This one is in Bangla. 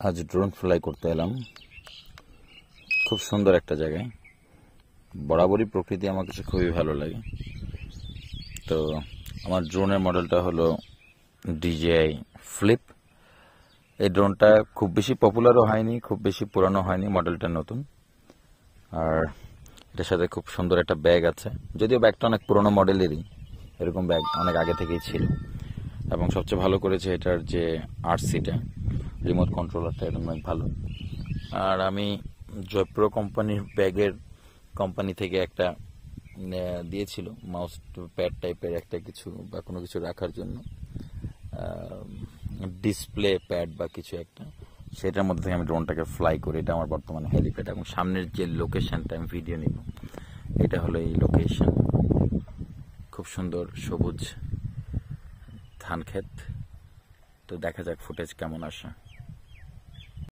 আজ ড্রোন ফ্লাই করতে এলাম। খুব সুন্দর একটা জায়গায়। বরাবরই প্রকৃতি আমার কাছে খুবই ভালো লাগে। তো আমার ড্রোনের মডেলটা হলো DJI ফ্লিপ। এই ড্রোনটা খুব বেশি পপুলারও হয়নি, খুব বেশি পুরানো হয়নি, মডেলটা নতুন। আর এটার সাথে খুব সুন্দর একটা ব্যাগ আছে, যদিও ব্যাগটা অনেক পুরোনো মডেলেরই, এরকম ব্যাগ অনেক আগে থেকেই ছিল। এবং সবচেয়ে ভালো করেছে এটার যে RC-টা, রিমোট কন্ট্রোলারটা, এটা অনেক ভালো। আর আমি জয়প্রো কোম্পানির ব্যাগের কোম্পানি থেকে একটা দিয়েছিল মাউস প্যাড টাইপের একটা কিছু বা কোনো কিছু রাখার জন্য, ডিসপ্লে প্যাড বা কিছু একটা, সেটার মধ্যে থেকে আমি ড্রোনটাকে ফ্লাই করি। এটা আমার বর্তমানে হেলিপ্যাড, এবং সামনের যে লোকেশনটা আমি ভিডিও নিব, এটা হলো এই লোকেশন। খুব সুন্দর সবুজ ধান ক্ষেত। তো দেখা যাক ফুটেজ কেমন আসে।